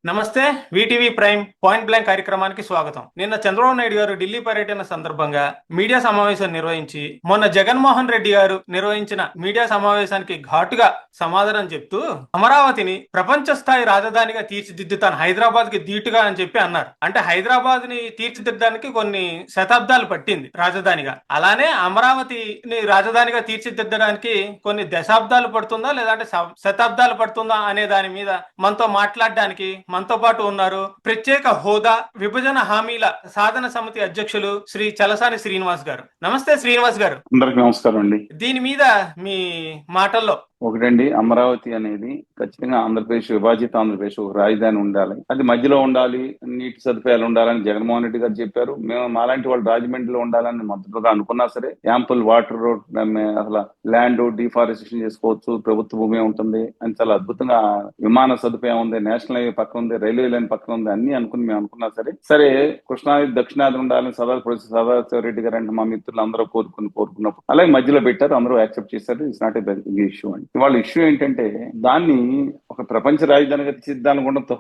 నమస్తే. VTV prime point blank కార్యక్రమానికి స్వాగతం. నిన్న చంద్రబాబు నాయుడు గారు ఢిల్లీ పర్యటన సందర్భంగా మీడియా సమావేశం నిర్వహించి మొన్న జగన్మోహన్ రెడ్డి గారు నిర్వహించిన మీడియా సమావేశానికి ఘాటుగా సమాధానం చెప్తూ అమరావతిని ప్రపంచ స్థాయి రాజధానిగా తీర్చిదిద్దుతాను హైదరాబాద్ కి ధీటుగా అని చెప్పి అన్నారు. అంటే హైదరాబాద్ ని తీర్చిదిద్దడానికి కొన్ని శతాబ్దాలు పట్టింది రాజధానిగా, అలానే అమరావతిని రాజధానిగా తీర్చిదిద్దడానికి కొన్ని దశాబ్దాలు పడుతుందా లేదంటే శతాబ్దాలు పడుతుందా అనే దాని మీద మనతో మాట్లాడడానికి మనతో పాటు ఉన్నారు ప్రత్యేక హోదా విభజన హామీల సాధన సమితి అధ్యక్షులు శ్రీ చలసాని శ్రీనివాస్ గారు. నమస్తే శ్రీనివాస్ గారు. అందరికి నమస్కారం అండి. దీని మీద మీ మాటల్లో ఒకటండి, అమరావతి అనేది ఖచ్చితంగా ఆంధ్రప్రదేశ్, విభాజిత ఆంధ్రప్రదేశ్ ఒక రాజధాని ఉండాలి, అది మధ్యలో ఉండాలి, నీటి సదుపాయాలు ఉండాలని జగన్మోహన్ రెడ్డి గారు చెప్పారు. మేము మాలాంటి వాళ్ళు రాజమండ్రిలో ఉండాలని మొదటగా అనుకున్నా సరే, యాంపుల్ వాటర్, అసలు ల్యాండ్ డిఫారెస్టేషన్ చేసుకోవచ్చు, ప్రభుత్వ భూమి ఉంటుంది అని చాలా అద్భుతంగా విమాన సదుపాయం ఉంది, నేషనల్ హైవే పక్కన ఉంది, రైల్వే లైన్ పక్కన ఉంది, అన్ని అనుకుని మేము అనుకున్నా సరే కృష్ణానది దక్షిణాది ఉండాలని సదాశివ రెడ్డి గారు అంటే మా మిత్రులు అందరూ కోరుకున్నప్పుడు అలాగే మధ్యలో పెట్టారు, అందరూ యాక్సెప్ట్ చేశారు. It's not a big issue అండి. ఇవాళ ఇష్యూ ఏంటంటే దాన్ని ఒక ప్రపంచ రాజధానిగా తీర్చిదిద్దాలనుకుంటే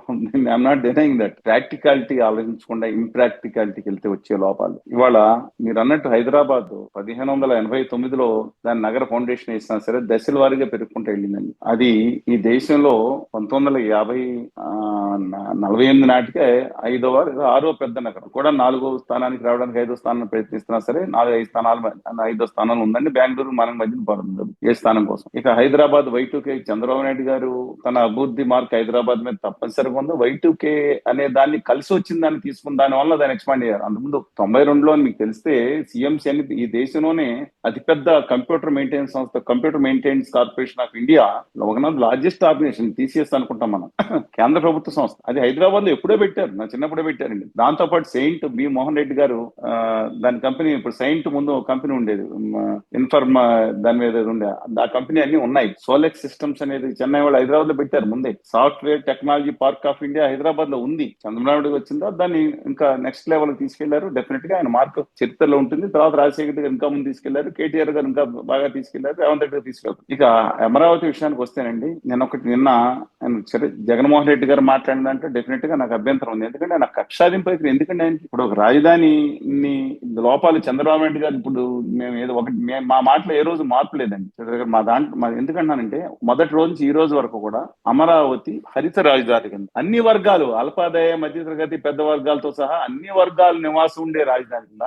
I'm not denying that. Practicality ఆలోచించకుండా ఇంప్రాక్టికాలిటీకి వెళ్తే వచ్చే లోపాలు. ఇవాళ మీరు అన్నట్టు హైదరాబాద్ 1589లో దాని నగర ఫౌండేషన్ వేసినా సరే దశల వారీగా పెరుగుకుంటూ వెళ్ళిందండి. అది ఈ దేశంలో 1948 నాటికే 6వ పెద్ద నగరం కూడా 4వ స్థానానికి రావడానికి 5వ స్థానాన్ని ప్రయత్నిస్తున్నా సరే 5వ స్థానాలు ఉందండి. బెంగళూరు మనకు మధ్యన పడుతుంది 7వ స్థానం కోసం. ఇక హైదరాబాద్ Y2K చంద్రబాబు నాయుడు గారు తన అభివృద్ధి మార్క్ హైదరాబాద్ మీద తప్పనిసరిగా ఉంది. Y2K అనే దాన్ని కలిసి వచ్చిన దాన్ని తీసుకున్న దాని వల్ల దాన్ని ఎక్స్పాండ్ చేయాలి. అంతకుముందు 92లో మీకు తెలిస్తే సిఎంసి అని ఈ దేశంలోనే అతిపెద్ద కంప్యూటర్ మెయింటెనెన్స్ సంస్థ computer maintenance corporation of India, ఒక లార్జెస్ట్ ఆర్గనైజేషన్ TCS అనుకుంటాం మనం, కేంద్ర ప్రభుత్వ సంస్థ. అది హైదరాబాద్ లో ఎప్పుడో పెట్టారు, నా చిన్నప్పుడే పెట్టారండి. దాంతో పాటు సెయింట్ బి మోహన్ రెడ్డి గారు దాని కంపెనీ, ఇప్పుడు సెయింట్ ముందు కంపెనీ ఉండేది ఇన్ఫర్మ్ దాని మీద ఉండే, ఆ కంపెనీ అన్ని ఉన్నాయి. సోలెక్స్ సిస్టమ్స్ అనేది చెన్నై వాళ్ళు హైదరాబాద్ లో పెట్టారు. ముందే software technology park of India Hyderabad లో ఉంది. చంద్రబాబు నాయుడు వచ్చిందో దాన్ని ఇంకా నెక్స్ట్ లెవెల్ తీసుకెళ్లారు. డెఫినెట్ గా ఆయన మార్క్ చరిత్రలో ఉంటుంది. తర్వాత రాజశేఖర్ గారు ఇంకా ముందు తీసుకెళ్లారు, కేటీఆర్ గారు ఇంకా బాగా తీసుకెళ్లారు, రేవంత్ రెడ్డి గారు తీసుకెళ్లారు. ఇక అమరావతి విషయానికి వస్తేనండి, నిన్న జగన్మోహన్ రెడ్డి గారు మాట్లాడిందంటే డెఫినెట్ గా నాకు అభ్యంతరం ఉంది. ఎందుకంటే నాకు కక్షాదింపు అయితే ఎందుకంటే ఇప్పుడు ఒక రాజధాని లోపాలు చంద్రబాబు నాయుడు గారు ఇప్పుడు మేము ఏదో ఒకటి మా మాటలో ఏ రోజు మార్పు లేదండి. మా దాంట్లో ఎందుకంటానంటే మొదటి రోజు నుంచి ఈ రోజు వరకు కూడా అమరావతి హరిత రాజధాని కింద అన్ని వర్గాలు, అల్పాదాయ మధ్యతరగతి పెద్ద వర్గాలతో సహా అన్ని వర్గాలు నివాసం ఉండే రాజధాని కింద,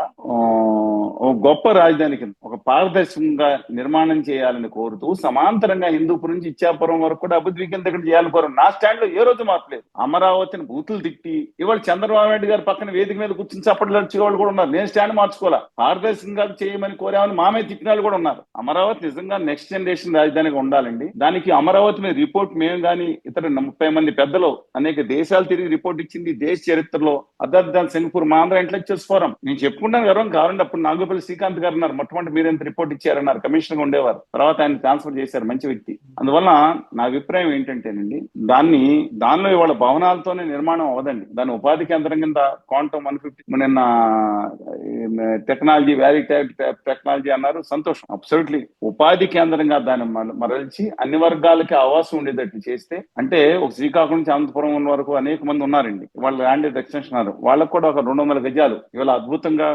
గొప్ప రాజధాని కింద ఒక పారదర్శకంగా నిర్మాణం చేయాలని కోరుతూ సమాంతరంగా హిందూపురం నుంచి ఇచ్చాపురం వరకు కూడా అభివృద్ధి వికేంద్రీకరణ చేయాలని కోరు. నా స్టాండ్ లో ఏ రోజు మార్పలేదు. అమరావతిని బూతులు తిట్టి ఇవాళ చంద్రబాబు నాయుడు గారి పక్కన వేదిక మీద కూర్చుని చప్పట్లు వచ్చే వాళ్ళు కూడా ఉన్నారు. నేను స్టాండ్ మార్చుకోవాలా, పారదర్శకంగా చేయమని కోరామని మామే తిట్టిన వాళ్ళు కూడా ఉన్నారు. అమరావతి నిజంగా నెక్స్ట్ జనరేషన్ రాజధానిగా ఉండాలండి. దానికి అమరావతి మీద రిపోర్ట్ మేము కానీ ఇతర 30 మంది పెద్దలు అనేక దేశాలు తిరిగి రిపోర్ట్ ఇచ్చింది. దేశ చరిత్రలో అదర్ దాన్ సింగపూర్ మా ఆంధ్ర ఇంటలెక్చువల్స్ ఫోరం, నేను చెప్పుకుంటాను గర్వం కావాలంటే. అప్పుడు నాగోపల్లి శ్రీకాంత్ గారు అన్నారు, మొట్టమొదటి మీరు ఎంత రిపోర్ట్ ఇచ్చారన్నారు, కమిషనర్ గా ఉండేవారు, తర్వాత ఆయన ట్రాన్స్ఫర్ చేశారు, మంచి వ్యక్తి. అందువల్ల నా అభిప్రాయం ఏంటంటేనండి, దానిలో ఇవాళ భవనాలతోనే నిర్మాణం అవ్వదండి. దాని ఉపాధి కేంద్రం కింద క్వాంటమ్ 150 నిన్న టెక్నాలజీ వ్యాలీ టెక్నాలజీ అన్నారు, సంతోషం. అబ్సల్యూట్లీ ఉపాధి కేంద్రంగా దాన్ని మరల్చి అన్ని వర్గాలకి ఆవాసం ఉండేటట్టు చేస్తే, అంటే ఒక శ్రీకాకుళం నుంచి అనంతపురం వరకు అనేక మంది ఉన్నారండి. వాళ్ళ ల్యాండ్ ఎక్స్టెన్షన్ వాళ్ళకు కూడా ఒక 200 గజాలు ఇవాళ అద్భుతంగా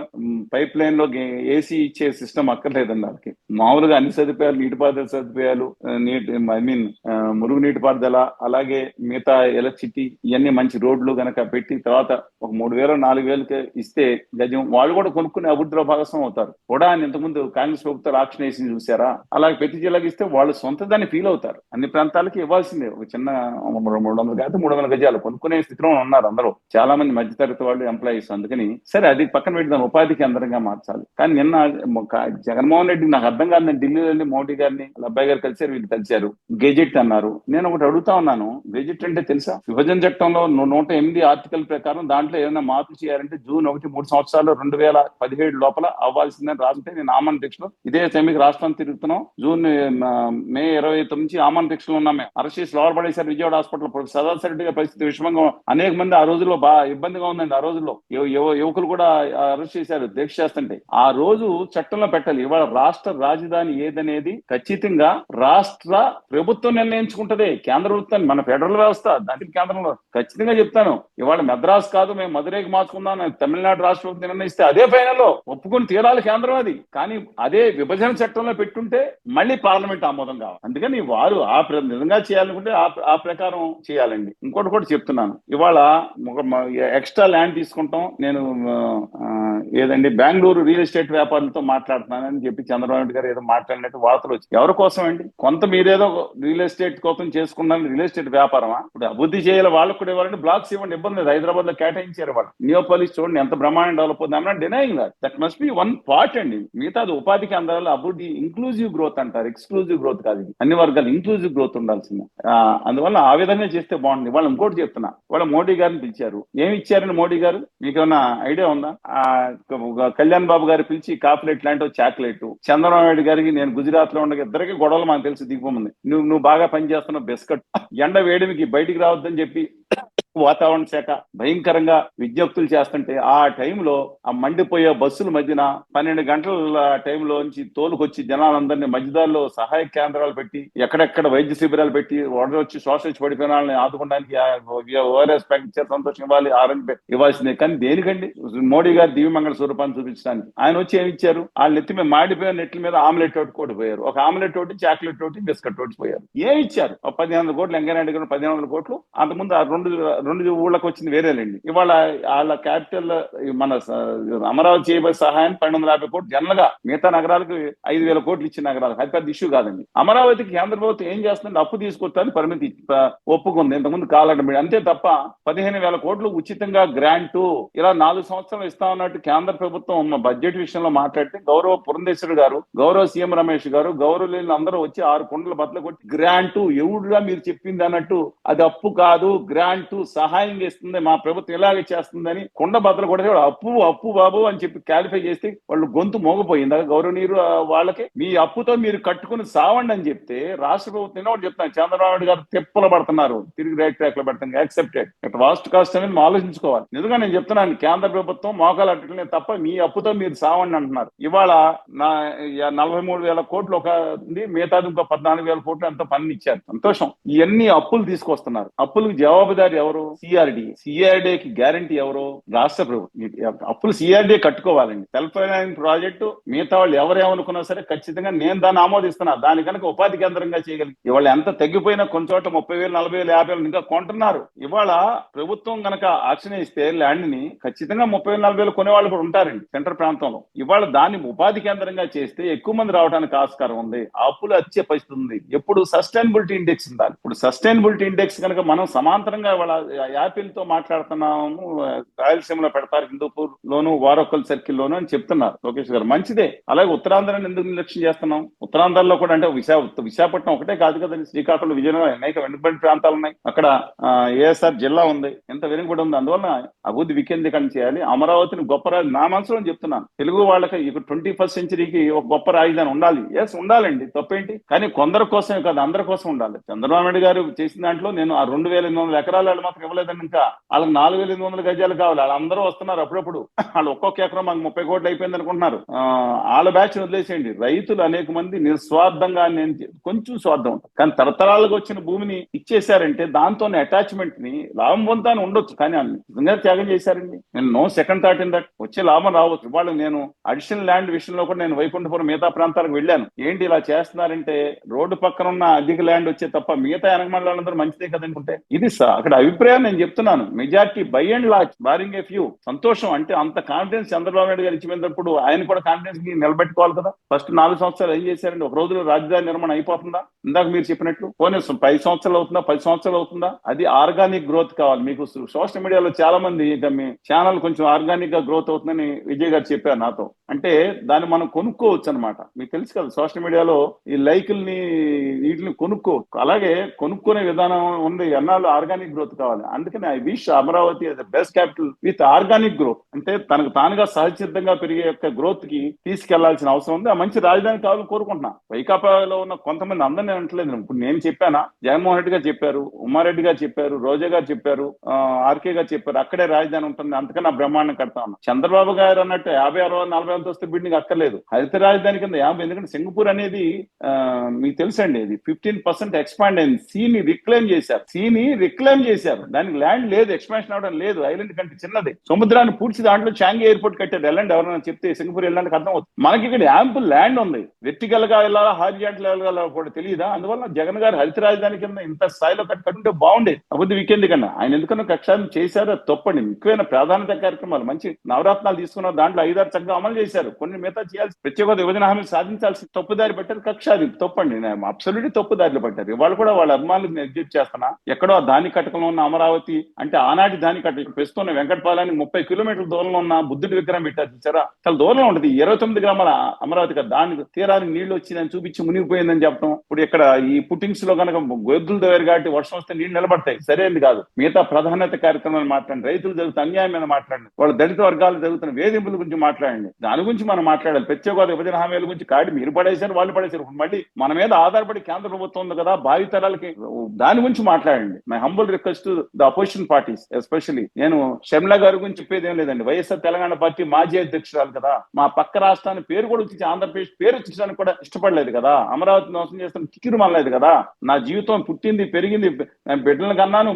పైప్ లైన్ లో ఏసీ ఇచ్చే సిస్టమ్ అక్కర్లేదండి. వాళ్ళకి మామూలుగా అన్ని సదుపాయాలు, నీటిపారుదల సదుపాయాలు, మురుగు నీటిపారుదల, అలాగే మిగతా ఎలక్ట్రిసిటీ, ఇవన్నీ మంచి రోడ్లు గనక పెట్టి తర్వాత ఒక 3,000-4,000 ఇస్తే గజం వాళ్ళు కూడా కొనుక్కుని అభివృద్ధిలో భాగస్వామి అవుతారు. కూడా ఇంతకుముందు కాంగ్రెస్ ప్రభుత్వం ఆక్షన్ వేసి చూసారా, అలాగే ప్రతి జిల్లాకి ఇస్తే వాళ్ళు సొంత దాన్ని ఫీల్ అవుతారు. అన్ని ప్రాంతాలకి ఇవ్వాల్సిందే. ఒక చిన్న 300 గజాలు కొనుక్కునే స్థితిలో ఉన్నారు అందరూ, చాలా మంది మధ్యతరగతి వాళ్ళు, ఎంప్లాయీస్. అందుకని సరే అది పక్కన పెట్టి దాని ఉపాధి కేంద్రంగా మార్చాలి. కానీ నిన్న జగన్మోహన్ రెడ్డి నాకు అర్థం కాదని ఢిల్లీలో వెళ్ళి మోడీ గారిని అబ్బాయి గారు కలిశారు, వీళ్ళు కలిశారు, గెజెట్ అన్నారు. నేను ఒకటి అడుగుతా ఉన్నాను, గెజెట్ అంటే తెలుసా? విభజన చట్టంలో 108 ఆర్టికల్ ప్రకారం దాంట్లో ఏదైనా మార్పు చేయాలంటే జూన్ 1 3 సంవత్సరాలు 2017 లోపల అవ్వాల్సిందని రాసుంటే, నేను ఆమరణ దీక్షలో ఇదే సమీకి రాష్ట్రం తిరుగుతున్నాం. మే 29 నుంచి ఆమరణ దీక్షలో ఉన్నాం. మేము అరెస్ట్ చేసి లోపల పడేశారు విజయవాడ హాస్పిటల్. సదాశివ రెడ్డి గారి పరిస్థితి విషమంగా, అనేక మంది ఆ రోజుల్లో బాగా ఇబ్బందిగా ఉందండి. ఆ రోజుల్లో యువకులు కూడా అరెస్ట్ చేశారు దీక్ష చేస్తుంటే. ఆ రోజు చట్టంలో పెట్టాలి. ఇవాళ రాష్ట్ర రాజధాని ఏదనేది ఖచ్చితంగా రాష్ట్ర ప్రభుత్వం నిర్ణయించుకుంటది. కేంద్ర ప్రభుత్వం మన ఫెడరల్ వ్యవస్థ దానికి కేంద్రంలో ఖచ్చితంగా చెప్తాను. ఇవాళ మద్రాసు కాదు మేము మదురైకి మార్చుకుందాం తమిళనాడు రాష్ట్ర ప్రభుత్వం నిర్ణయిస్తే అదే ఫైనల్లో ఒప్పుకొని తీరాలి కేంద్రం అది. కానీ అదే విభజన చట్టంలో పెట్టుంటే మళ్ళీ పార్లమెంట్ ఆమోదం కావాలి. అందుకని వారు నిజంగా చేయాలనుకుంటే ఆ ప్రకారం చేయాలండి. ఇంకోటి కూడా చెప్తున్నాను, ఇవాళ ఎక్స్ట్రా ల్యాండ్ తీసుకుంటాం నేను ఏదండి బెంగళూరు రియల్ ఎస్టేట్ వ్యాపారులతో మాట్లాడుతున్నానని చెప్పి చంద్రబాబు నాయుడు గారు ఏదో మాట్లాడినట్టు వార్తలు వచ్చి ఎవరి కోసం అండి? కొంత మీరేదో రియల్ ఎస్టేట్ కోసం చేసుకున్నాను, రియల్ ఎస్టేట్ వ్యాపారమా? ఇప్పుడు అభివృద్ధి చేయాలి, వాళ్ళకు కూడా ఇవ్వాలంటే బ్లాక్స్ ఇవ్వండి, ఇబ్బంది లేదు. హైదరాబాద్ లో కేటాయించారు వాళ్ళు. నియోపాలిస్ చూడండి ఎంత బ్రహ్మాండం డెవలప్ అవుతుంది. I'm not denying that must be one part అండి. మిగతా అది ఉపాధి కేంద్రాలు అభివృద్ధి ఇంక్లూజివ్ గ్రోత్ అంటారు, ఎక్స్క్లూజివ్ గ్రోత్ కాదు. అన్ని వర్గాలు ఇంక్లూజివ్ గ్రోత్ ఉండాల్సిందే. అందువల్ల ఆ విధంగా చేస్తే బాగుంటుంది. వాళ్ళు ఇంకోటి చెప్తున్నా, వాళ్ళ మోడీ గారిని పిలిచారు. ఏమి ఇచ్చారని మోడీ గారు మీకు ఏమన్నా ఐడియా ఉందా? కళ్యాణ్ బాబు గారు పిలిచి కాఫ్లెట్ లాంటి చాక్లెట్, చంద్రబాబు నాయుడు గారికి నేను గుజరాత్ లో ఉండగా ఇద్దరికి గొడవలు మనకు తెలిసి దిగిపోయింది. నువ్వు బాగా పనిచేస్తున్నావు బిస్కట్, ఎండ వేడిమికి బయటికి రావద్దని చెప్పి వాతావరణ శాఖ భయంకరంగా విజ్ఞప్తులు చేస్తుంటే ఆ టైంలో ఆ మండిపోయే బస్సుల మధ్యన 12 గంటల టైంలో నుంచి తోలుకొచ్చి జనాలందరినీ మధ్యదారిలో సహాయ కేంద్రాలు పెట్టి ఎక్కడెక్కడ వైద్య శిబిరాలు పెట్టి వచ్చి శ్వాస పడిపోయిన వాళ్ళని ఆదుకోవడానికి ఓఆర్ఎస్ ప్యాకెట్ సంతోషం ఇవ్వాలి, ఆరెంజ్ ఇవ్వాల్సిందే. కానీ దేనికండి? మోడీ గారు దివ్యమంగళ స్వరూపాన్ని చూపించడానికి. ఆయన వచ్చి ఏమి ఇచ్చారు? వాళ్ళ నెత్తి మీద మాడిపోయిన నెట్ల మీద ఆమ్లెట్ ఒకటి కొట్టిపోయారు. ఒక ఆమ్లెట్ ఒకటి, చాక్లెట్ ఒకటి, బిస్కెట్ ఒకటి పోయారు. ఏమి ఇచ్చారు? 1500 కోట్లు వెంకయ్యనాయుడు గారు 1500 కోట్లు. అంతకుముందు ఆ రెండు ఊళ్ళకి వచ్చింది వేరేలేండి. ఇవాళ వాళ్ళ క్యాపిటల్ మన అమరావతి చేయబోయే సహాయం 1250 కోట్లు. జనరల్ గా మిగతా నగరాలకు 5000 కోట్లు ఇచ్చిన నగరాలకు అది పెద్ద ఇష్యూ కాదండి. అమరావతికి కేంద్ర ప్రభుత్వం ఏం చేస్తుంది? అప్పు తీసుకొస్తాను పరిమితి ఒప్పుకుంది ఇంతకుముందు కాలండి. అంతే తప్ప 15,000 కోట్లు ఉచితంగా గ్రాంటు ఇలా 4 సంవత్సరాలు ఇస్తా ఉన్నట్టు కేంద్ర ప్రభుత్వం బడ్జెట్ విషయంలో మాట్లాడితే గౌరవ పురంధేశ్వరుడు గారు, గౌరవ సీఎం రమేష్ గారు, గౌరవ అందరూ వచ్చి 6 కుండల బద్దలు కొట్టి గ్రాంటు ఎవడుగా మీరు చెప్పింది అన్నట్టు అది అప్పు కాదు, గ్రాంటు సహాయం చేస్తుంది, మా ప్రభుత్వం ఇలాగే చేస్తుందని కొండ బద్దలు కొడితే అప్పు అప్పు బాబు అని చెప్పి క్లారిఫై చేస్తే వాళ్ళు గొంతు మోగపోయింది. గౌరవనీయులు వాళ్ళకి మీ అప్పుతో మీరు కట్టుకుని సావండి అని చెప్తే రాష్ట్ర ప్రభుత్వం ఒకటి చెప్తాను, చంద్రబాబు నాయుడు గారు తెప్పలు పడుతున్నారు, తిరిగి రైట్ ట్రాక్ లో పెడతాను యాక్సెప్టెడ్. వాస్ట్ కాస్ట్ అనేది ఆలోచించుకోవాలి. నిజంగా నేను చెప్తున్నాను, కేంద్ర ప్రభుత్వం మోకాలు అట్టలే తప్ప మీ అప్పుతో మీరు సావండి అంటున్నారు. ఇవాళ 43,000 కోట్లు ఒక మిగతాది ఇంకో 14,000 కోట్లు ఎంతో పన్ను ఇచ్చారు. సంతోషం. ఇవన్నీ అప్పులు తీసుకొస్తున్నారు. అప్పులకు జవాబుదారి ఎవరు? సిఆర్డీకి గ్యారంటీ ఎవరు? రాష్ట్ర ప్రభుత్వం. అప్పులు సిఆర్డీ కట్టుకోవాలండి. సెల్ఫ్ ఫైనాన్స్ ప్రాజెక్టు మిగతా వాళ్ళు ఎవరేమనుకున్నా సరే ఖచ్చితంగా నేను దాన్ని ఆమోదిస్తున్నా. దాని కనుక ఉపాధి కేంద్రంగా చేయగలిగి ఇవాళ ఎంత తగ్గిపోయినా కొన్ని చోట్ల 30,000, 40,000, 50,000 ఇంకా కొంటున్నారు. ఇవాళ ప్రభుత్వం కనుక ఆక్షన్ ఇస్తే ల్యాండ్ ని ఖచ్చితంగా 30,000, 40,000 కొనేవాళ్ళు కూడా ఉంటారండి సెంటర్ ప్రాంతంలో. ఇవాళ దాన్ని ఉపాధి కేంద్రంగా చేస్తే ఎక్కువ మంది రావడానికి ఆస్కారం ఉంది. ఆ అప్పులు వచ్చే పరిస్థితి ఉంది. ఎప్పుడు సస్టైనబిలిటీ ఇండెక్స్ ఉండాలి. ఇప్పుడు సస్టైనబిలిటీ ఇండెక్స్ కనుక మనం సమాంతరంగా వాళ్ళ యాపిల్ తో మాట్లాడుతున్నాము, రాయలసీమలో పెడతారు, హిందూపూర్ లోను, వారొక్కల్ సర్కిల్ లోను అని చెప్తున్నారు లోకేష్ గారు. మంచిదే. అలాగే ఉత్తరాంధ్రాన్ని ఎందుకు నిర్లక్ష్యం చేస్తున్నాం? ఉత్తరాంధ్రలో కూడా అంటే విశాఖపట్నం ఒకటే కాదు కదండి, శ్రీకాకుళం, విజయనగరం అనేక వెనుకబడిన ప్రాంతాలు ఉన్నాయి. అక్కడ ఏఎస్ఆర్ జిల్లా ఉంది, ఎంత వెనుకబడి ఉంది. అందువల్ల అభివృద్ధి వికేంద్రీకరణ చేయాలి. అమరావతిని గొప్ప నా మనసులో చెప్తున్నాను. తెలుగు వాళ్ళకి 21st సెంచరీకి ఒక గొప్ప రాజధాని ఉండాలి. ఎస్ ఉండాలండి, తప్పేంటి? కానీ కొందరి కోసమే కాదు, అందరి కోసం ఉండాలి. చంద్రబాబు నాయుడు గారు చేసిన దాంట్లో నేను ఆ 2,800 ఎకరాలు మాత్రం ఇవ్వలేదండి. ఇంకా వాళ్ళకి 4,800 గజాలు కావాలి. వాళ్ళందరూ వస్తున్నారు అప్పుడప్పుడు. వాళ్ళు ఒక్కొక్క ఎకరం మాకు 30 కోట్లు అయిపోయింది అనుకుంటున్నారు. వాళ్ళ బ్యాచ్ వదిలేసేయండి. రైతులు అనేక మంది నిస్వార్థంగా, నేను కొంచెం స్వార్థం ఉంటుంది కానీ తరతరాలకు వచ్చిన భూమిని ఇచ్చేసారంటే దాంతో అటాచ్మెంట్ ని లాభం పొందుతాను ఉండొచ్చు, కానీ నిజంగా త్యాగం చేశారండి. నేను no second thought in that. వచ్చే లాభం రావచ్చు. వాళ్ళు నేను అడిషనల్ ల్యాండ్ విషయంలో కూడా నేను వైకుంఠపురం మిగతా ప్రాంతాలకు వెళ్ళాను. ఏంటి ఇలా చేస్తున్నారంటే రోడ్డు పక్కన ఉన్న అధిక ల్యాండ్ వచ్చే తప్ప మిగతా వెనకమండల వాళ్ళందరూ మంచిదే కదనుకుంటే ఇది అక్కడ అభిప్రాయం. నేను చెప్తున్నాను, majority by and large barring a few. సంతోషం. అంటే అంత కాన్ఫిడెన్స్ చంద్రబాబు నాయుడు గారు ఇచ్చినప్పుడు ఆయన కూడా కాన్ఫిడెన్స్ ని నిలబెట్టుకోవాలి కదా. ఫస్ట్ 4 సంవత్సరాలు ఏం చేశారండి? ఒక రోజులో రాజధాని నిర్మాణం అయిపోతుందా? ఇందాక మీరు చెప్పినట్లు పోనీ 5 సంవత్సరాలు అవుతుందా, 10 సంవత్సరాలు అవుతుందా? అది ఆర్గానిక్ గ్రోత్ కావాలి. మీకు సోషల్ మీడియాలో చాలా మంది ఇక మీ ఛానల్ కొంచెం ఆర్గానిక్ గా గ్రోత్ అవుతుందని విజయ్ గారు చెప్పారు నాతో. అంటే దాన్ని మనం కొనుక్కోవచ్చు అనమాట. మీకు తెలుసు కదా, సోషల్ మీడియాలో ఈ లైకుల్ని వీటిని కొనుక్కోవచ్చు. అలాగే కొనుక్కునే విధానం ఉంది. ఎన్నాళ్ళు ఆర్గానిక్ గ్రోత్ కావాలి. రావాలి. అందుకని I wish Amaravati best capital with organic growth, అంటే తనకు తానుగా సహజసిద్ధంగా పెరిగే యొక్క గ్రోత్ కి తీసుకెళ్లాల్సిన అవసరం ఉంది. ఆ మంచి రాజధాని కావాలని కోరుకుంటున్నా. వైకాపాలో ఉన్న కొంతమంది అందరినీ అంటలేదు. ఇప్పుడు నేను చెప్పానా, జగన్మోహన్ రెడ్డి గారు చెప్పారు, ఉమ్మారెడ్డి గారు చెప్పారు, రోజా గారు చెప్పారు, ఆర్కే గారు చెప్పారు అక్కడే రాజధాని ఉంటుంది, అందుకని ఆ బ్రహ్మాండం కడతా ఉన్నా. చంద్రబాబు గారు అన్నట్టు 50, 60, 40 అంతస్తు బిల్డింగ్ అక్కర్లేదు, హరిత రాజధాని కింద 50. ఎందుకంటే సింగపూర్ అనేది మీకు తెలుసండి, ఇది 15% ఎక్స్పాండ్ అయింది. సీని రిక్లైమ్ చేశారు, దానికి ల్యాండ్ లేదు, ఎక్స్పాన్షన్ అవడం లేదు. ఐలాండ్ కంటే చిన్నది, సముద్రాన్ని పూడ్చి దాంట్లో చాంగి ఎయిర్పోర్ట్ కట్టారు. వెళ్ళండి, ఎవరైనా చెప్తే సింగపూర్ వెళ్ళడానికి అర్థం అవుతుంది. మనకి ఇక్కడ యాంపుల్ ల్యాండ్ ఉంది, వెర్టికల్ గా వెళ్ళాలా హారిజాంటల్ వెళ్ళాలా కూడా తెలియదా. అందువల్ల జగన్ గారు హరిత రాజధాని కింద ఇంత స్థాయిలో కట్టుకుంటే బాగుండేది. అభివృద్ధి వీకెండ్ కన్నా ఆయన ఎందుకన్నా కక్షాన్ని చేశారు, అది తప్పండి. ముఖ్యమైన ప్రాధాన్యత కార్యక్రమాలు మంచి నవరత్నాలు తీసుకున్నారు, దాంట్లో 5, 6 చక్కగా అమలు చేశారు. కొన్ని మిగతా చేయాల్సి ప్రత్యేక విభజన హామీలు సాధించాల్సి తప్పుదారి పెట్టారు. కక్షాది తప్పండి, అబ్సల్యూట్లీ తప్పుదారిలో పట్టారు. ఇవాళ కూడా వాళ్ళ అభిమానులకు నేను ఎగ్జిట్ చేస్తున్నా, ఎక్కడో దాని కటకంలో ఉన్న అమరావతి అంటే ఆనాటి దాని కట్ట ప్రస్తుతం వెంకటపాలయానికి 30 కిలోమీటర్ల దూరంలో ఉన్న బుద్ధుడి విగ్రహం పెట్టారు చూసారా, చాలా దూరంలో ఉంటుంది. 29 గ్రామాల అమరావతి కదా, దానికి తీరానికి నీళ్లు వచ్చిందని చూపించి మునిగిపోయిందని చెప్పడం. ఇప్పుడు ఇక్కడ ఈ పుట్టింగ్స్ లో కనుక గొద్దులు దగ్గర కాబట్టి వర్షం వస్తే నీళ్లు నిలబడతాయి, సరైనది కాదు. మిగతా ప్రాధాన్యత కార్యక్రమాలు మాట్లాడండి, రైతులు జరుగుతున్న అన్యాయం మీద మాట్లాడండి, వాళ్ళ దళిత వర్గాలు జరుగుతున్న వేధింపుల గురించి మాట్లాడండి, దాని గురించి మనం మాట్లాడాలి. ప్రత్యేక విభజన హామీల గురించి కాడి మీరు పడేశారు, వాళ్ళు పడేశారు. మళ్ళీ మన మీద ఆధారపడి కేంద్ర ప్రభుత్వం ఉంది కదా, భావితరాలకి దాని గురించి మాట్లాడండి. My humble request the opposition parties especially. నేను షర్మిల గారి గురించి చెప్పేది ఏం లేదండి, వైఎస్ఆర్ తెలంగాణ పార్టీ మాజీ అధ్యక్షురాలు కదా, మా పక్క రాష్ట్రాన్ని పేరు కూడా వచ్చి ఆంధ్రప్రదేశ్ పేరు వచ్చడానికి కూడా ఇష్టపడలేదు కదా, అమరావతి మోసం చేస్తున్న కిక్కిరు మనలేదు కదా. నా జీవితం పుట్టింది పెరిగింది, బిడ్డలను కన్నాను,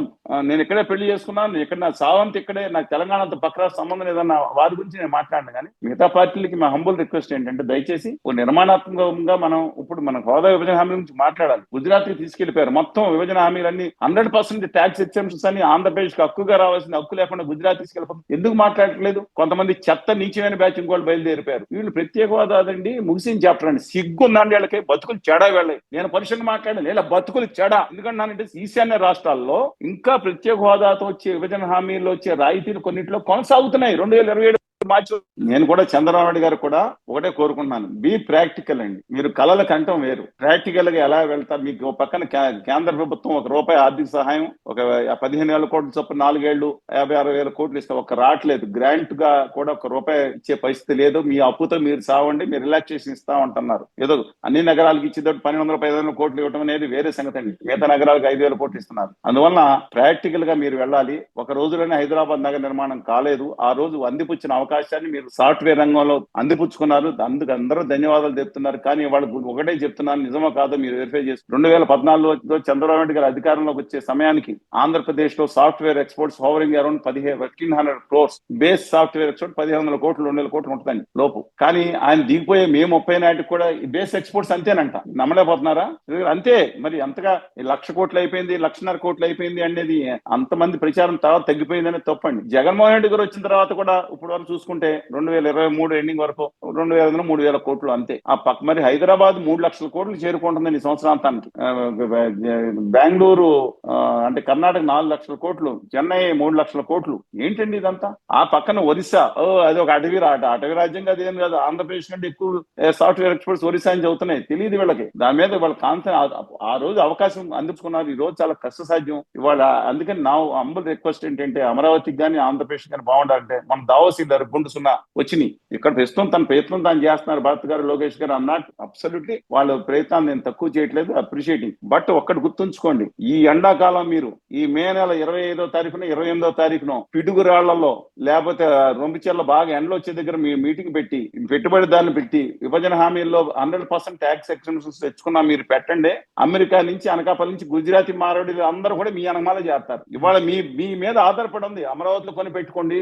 నేను ఇక్కడే పెళ్లి చేసుకున్నాను, ఇక్కడ నా సావంతి ఇక్కడే, నాకు తెలంగాణతో పక్క రాష్ట్ర సంబంధం లేదన్న వారి గురించి నేను మాట్లాడిన. కానీ మిగతా పార్టీలకి మా హంబుల్ రిక్వెస్ట్ ఏంటంటే దయచేసి ఓ నిర్మాణాత్మకంగా మనం ఇప్పుడు మన హోదా విభజన హామీ గురించి మాట్లాడాలి. గుజరాత్ కి తీసుకెళ్లిపోయారు, మొత్తం విభజన హామీలన్నీ 100% ట్యాక్స్ ఎగ్జంప్షన్స్ అని ఆంధ్రప్రదేశ్ కి హక్కుగా రావాల్సిన హక్కు లేకుండా గుజరాత్ తీసుకెళ్ళిపోతుంది. ఎందుకు మాట్లాడట్లేదు? కొంతమంది చెత్త నీచమైన బ్యాచ్ ఇంకోళ్ళు బయలుదేరిపోయారు. వీళ్ళు ప్రత్యేక హోదా అదండి ముగిసింది చెప్పండి, సిగ్గుందండి వీళ్ళకి, బతుకులు చెడా వెళ్ళాయి. నేను పరిశ్రమ మాట్లాడాను, ఇలా బతుకులు చెడా. ఎందుకంటే ఈశాన్య రాష్ట్రాల్లో ఇంకా ప్రత్యేక హోదాతో వచ్చే విభజన హామీల్లో వచ్చే రాయితీలు కొన్నింటిలో కొనసాగుతున్నాయి. 2027 మార్చి. నేను కూడా చంద్రబాబు నాయుడు గారు కూడా ఒకటే కోరుకుంటున్నాను, బీ ప్రాక్టికల్ అండి. మీరు కళల కంఠం వేరు, ప్రాక్టికల్ గా ఎలా వెళ్తారు? మీకు ఒక పక్కన కేంద్ర ప్రభుత్వం ₹1 ఆర్థిక సహాయం, ఒక 15,000 కోట్ల చొప్పున 4 ఏళ్లు 50-60 కోట్లు ఇస్తే ఒక రావట్లేదు. గ్రాంట్ గా కూడా ₹1 ఇచ్చే పరిస్థితి లేదు. మీ అప్పుతో మీరు సావండి, మీరు రిలాక్సేషన్ ఇస్తా ఉంటున్నారు. ఏదో అన్ని నగరాలకు ఇచ్చేటప్పుడు 1,200-1,500 కోట్లు ఇవ్వడం అనేది వేరే సంగతి అండి. మిగతా నగరాలకు 5,000 కోట్లు ఇస్తున్నారు. అందువల్ల ప్రాక్టికల్ గా మీరు వెళ్ళాలి. ఒక రోజులోనే హైదరాబాద్ నగర నిర్మాణం కాలేదు. ఆ రోజు అందిపుచ్చిన అవకాశాన్ని మీరు సాఫ్ట్వేర్ రంగంలో అందిపుచ్చుకున్నారు, అందుకు అందరూ ధన్యవాదాలు చెప్తున్నారు. కానీ వాళ్ళు ఒకటే చెప్తున్నాను, నిజమో కాదో మీరు వెరిఫై చేసి 2014లో చంద్రబాబు నాయుడు గారు అధికారంలోకి వచ్చే సమయానికి ఆంధ్రప్రదేశ్ లో software exports hovering around 1,500 crores, base software export 1,500 కోట్లు 2,000 కోట్లు ఉంటుందండి లోపు. కానీ ఆయన దిగిపోయే మే 30 నాటికి కూడా బేస్ ఎక్స్పోర్ట్స్ అంతేనంట. నమ్మలేకపోతున్నారా? అంతే. మరి అంతగా 1,00,000 కోట్లు అయిపోయింది, 1,50,000 కోట్లు అయిపోయింది అనేది అంతమంది ప్రచారం తర్వాత తగ్గిపోయిందనే తప్పండి. జగన్మోహన్ రెడ్డి గారు వచ్చిన తర్వాత కూడా ఇప్పుడు వరకు చూసుకుంటే 2023 ఎండింగ్ వరకు 2,000-3,000 కోట్లు అంతే. ఆ పక్క మరి హైదరాబాద్ 3,00,000 కోట్లు చేరుకుంటుందని ఈ సంవత్సరాంతానికి. బెంగళూరు అంటే కర్ణాటక 4,00,000 కోట్లు, చెన్నై 3,00,000 కోట్లు. ఏంటండి ఇదంతా? ఆ పక్కన ఒరిస్సా, అది ఒక అటవీ రాజ్యం కాదు, ఏం కాదు. ఆంధ్రప్రదేశ్ కంటే ఎక్కువ సాఫ్ట్వేర్ ఎక్స్పోర్ట్స్ ఒరిస్సా నుంచి అవుతున్నాయి. తెలియదు వీళ్ళకి. దాని మీద వాళ్ళ ఆ రోజు అవకాశం అందించుకున్నారు, ఈ రోజు చాలా కష్టసాధ్యం ఇవాళ. అందుకని నా హంబుల్ రిక్వెస్ట్ ఏంటంటే అమరావతికి కానీ ఆంధ్రప్రదేశ్ కానీ బాగుండాలంటే మన దావోస్ గుండు సున్నా వచ్చినాయి. ఇక్కడ ప్రస్తుతం తన ప్రయత్నం తాను చేస్తున్నారు. భరత్ గారు, లోకేష్ గారు అన్నట్టు అబ్సల్యూట్లీ వాళ్ళ ప్రయత్నాన్ని నేను తక్కువ చేయట్లేదు, అప్రిషియేటింగ్. బట్ ఒక్కటి గుర్తుంచుకోండి, ఈ ఎండాకాలం మీరు ఈ మే నెల 25వ తారీఖున 28వ తారీఖున పిడుగురాళ్లలో లేకపోతే రొంపిచెర్ల బాగా ఎండలు వచ్చే దగ్గర మీ మీటింగ్ పెట్టి పెట్టుబడిదారులు పెట్టి విభజన హామీల్లో 100% ట్యాక్స్ ఎక్సెంప్షన్స్ తెచ్చుకున్నా మీరు పెట్టండి. అమెరికా నుంచి, అనకాపల్లి నుంచి, గుజరాతీ మారవాడి అందరూ కూడా మీ అనమాలే చేస్తారు. ఇవాళ మీ మీద ఆధారపడి ఉంది. అమరావతిలో కొని పెట్టుకోండి,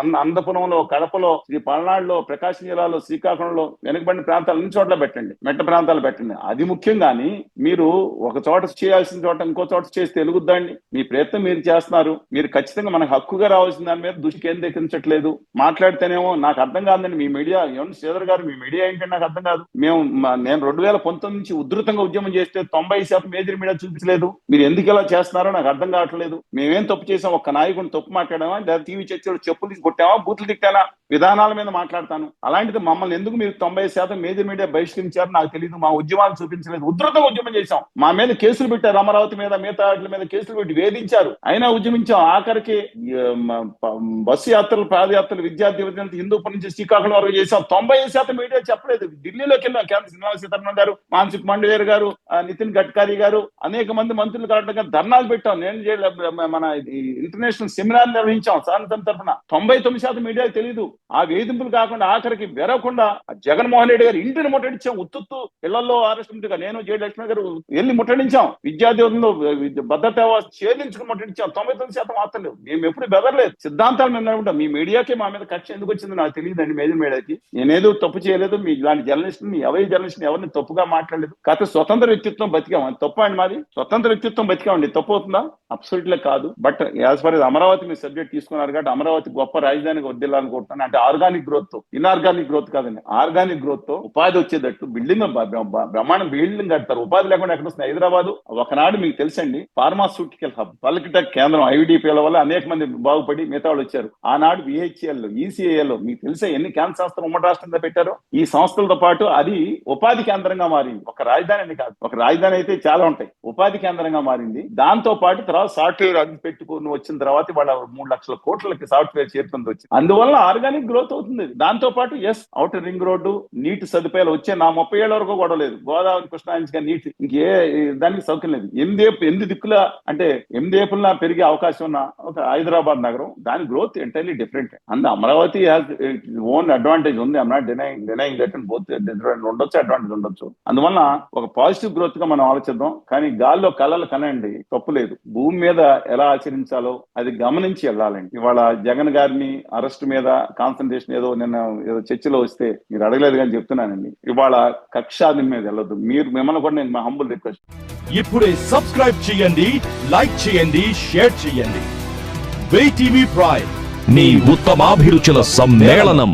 అనంతపురంలో, కడపలో, శ్రీ పల్నాడులో, ప్రకాశం జిల్లాలో, శ్రీకాకుళంలో, వెనుకబడిన ప్రాంతాలు అన్ని చోట్ల పెట్టండి, మెట్ట ప్రాంతాలు పెట్టండి. అది ముఖ్యం. కానీ మీరు ఒక చోట చేయాల్సిన చోట ఇంకో చోట చేస్తే తెలుగుద్దండి. మీ ప్రయత్నం మీరు చేస్తున్నారు. మీరు ఖచ్చితంగా మనకు హక్కుగా రావాల్సిన దాని మీద దృష్టి కేంద్రీకరించట్లేదు. మాట్లాడితేనేమో నాకు అర్థం కాదండి మీ మీడియా. ఏమన్నా శ్రీధర్ గారు, మీ మీడియా ఏంటంటే నాకు అర్థం కాదు. నేను 2019 నుంచి ఉధృతంగా ఉద్యమం చేస్తే 90% మేజర్ మీడియా చూపించలేదు. మీరు ఎందుకు ఇలా చేస్తున్నారో నాకు అర్థం కావట్లేదు. మేమేం తప్పు చేసాం? ఒక్క నాయకుని తప్పు మాట్లాడామా, లేదా టీవీ చర్చలో చెప్పులు తీసి కొట్టామా, బూతులు తిట్టానా? విధానాల మీద మాట్లాడతాను. అలాంటిది మమ్మల్ని ఎందుకు మీరు 90% మేజర్ మీడియా బహిష్కరించారు నాకు తెలియదు. మా ఉద్యమాలు చూపించలేదు. ఉధృతంగా ఉద్యమం చేశాం. మా మీద కేసులు పెట్టారు. అమరావతి మీద, మిగతా వాటి మీద కేసులు పెట్టి వేధించారు. అయినా ఉద్యమించాం. ఆఖరికి బస్సు యాత్రలు, పాదయాత్రలు, విద్యార్థి విద్యార్థి హిందూపురం నుంచి శ్రీకాకుళం వరకు చేశాం. 90% మీడియా చెప్పలేదు. ఢిల్లీలోకి వెళ్ళాం. కేంద్ర శ్రీనివాస సీతారామన్ గారు, మాన్సుఖ్ మండవేర్ గారు, నితిన్ గడ్కరీ గారు, అనేక మంది మంత్రులు కావడం ధర్నాలు పెట్టాం. నేను మన ఇంటర్నేషనల్ సెమినార్ నిర్వహించాం సాయంత్రం తరఫున. 99% మీడియాకు తెలియదు. ఆ వేధింపులు కాకుండా ఆఖరికి వెరకుండా జగన్మోహన్ రెడ్డి గారు ఇంటిని ముట్టడించాం. ఉత్తుత్తు ఇళ్లలో అరెస్ట్గా నేను జేడి లక్ష్మణ్ గారు వెళ్ళి ముట్టడించాం. విద్యార్థులను భద్రత ఛేదించుకుని ముట్టడించాం. 99% వార్తలు లేవు. మేము ఎప్పుడు బెదరలేదు. సిద్ధాంతాలు మేము ఉంటాం. మీ మీడియాకి మా మీద కక్ష ఎందుకు వచ్చిందో నాకు తెలియదండి. మేజర్ మీడియాకి నేనేదో తప్పు చేయలేదు. మీ ఇలాంటి జర్నలిస్టుని, జర్నలిస్ట్ని ఎవరిని తప్పుగా మాట్లాడలేదు. కాకపోతే స్వతంత్ర వ్యక్తిత్వం బతికాం. అది తప్పు అండి. మాది స్వతంత్ర వ్యక్తిత్వం బతికామండి. తప్పు అవుతుందా? అబ్సల్యూట్లీ కాదు. But as for Amaravati me subject తీసుకున్నారు కాబట్టి అమరావతి గొప్ప రాజధానికి వదిలాలనుకుంటున్నాను. అంటే ఆర్గానిక్ గ్రోత్ తో, ఇన్ఆర్గానిక్ గ్రోత్ కాదండి, ఆర్గానిక్ గ్రోత్ తో ఉపాధి వచ్చేటట్టు బిల్డింగ్ బ్రహ్మాండం బిల్డింగ్ కడతారు. ఉపాధి లేకుండా ఎక్కడ వస్తుంది? హైదరాబాద్ ఒకనాడు మీకు తెలుసండి ఫార్మాస్యూటికల్ హబ్, పల్కిటెక్ కేంద్రం, ఐవిడిపిల వల్ల అనేక మంది బాగుపడి మిగతా వాళ్ళు వచ్చారు. ఆనాడు విహెచ్ఎల్, ఈసీఐఎల్ మీకు తెలిసే ఎన్ని క్యాన్సర్ సంస్థలు ఉమ్మడి రాష్ట్రంలో పెట్టారో. ఈ సంస్థలతో పాటు అది ఉపాధి కేంద్రంగా మారింది. ఒక రాజధాని అని కాదు. ఒక రాజధాని అయితే చాలా ఉంటాయి. ఉపాధి కేంద్రంగా మారింది. దాంతో పాటు తర్వాత సాఫ్ట్వేర్ అది పెట్టుకుని వచ్చిన తర్వాత వాళ్ళ 3 లక్షల కోట్లకి సాఫ్ట్వేర్ చేరుతుంది వచ్చింది. అందువల్ల ఆర్గానిక్ గ్రోత్ అవుతుంది. దాంతో పాటు ఔటర్ రింగ్ రోడ్డు, నీటి సదుపాయాలు వచ్చే నా 30 ఏళ్ల వరకు కూడా లేదు. గోదావరి, కృష్ణా నుంచి నీటి ఇంకే దానికి సౌకర్యం లేదు. 8 దిక్కుల అంటే 8 ఏపుల పెరిగే అవకాశం ఉన్న ఒక హైదరాబాద్ నగరం, దాని growth entirely different. And Amaravati own advantage ఉంది. I'm not denying that. Both ఉండొచ్చు, అడ్వాంటేజ్ ఉండొచ్చు. అందువల్ల ఒక పాజిటివ్ గ్రోత్ గా మనం ఆలోచిద్దాం. కానీ గాల్లో కళలు కనండి, తప్పు లేదు. భూమి మీద ఎలా ఆచరించాలో అది గమనించి వెళ్ళాలండి. ఇవాళ జగన్ గారిని అరెస్ట్ మీద కాన్సన్ట్రేషన్ ఏదో నిన్న ఏదో చర్చలో వస్తే మీరు అడగలేదు కానీ చెప్తున్నానండి, ఇవాళ కక్షాది మీద వెళ్ళొద్దు. మిమ్మల్ని కూడా నేను మా హంబుల్ రిక్వెస్ట్. ఇప్పుడే సబ్స్క్రైబ్ చేయండి, లైక్ చేయండి, షేర్ చేయండి. VTV ప్రైమ్, నీ ఉత్తమాభిరుచుల సమ్మేళనం.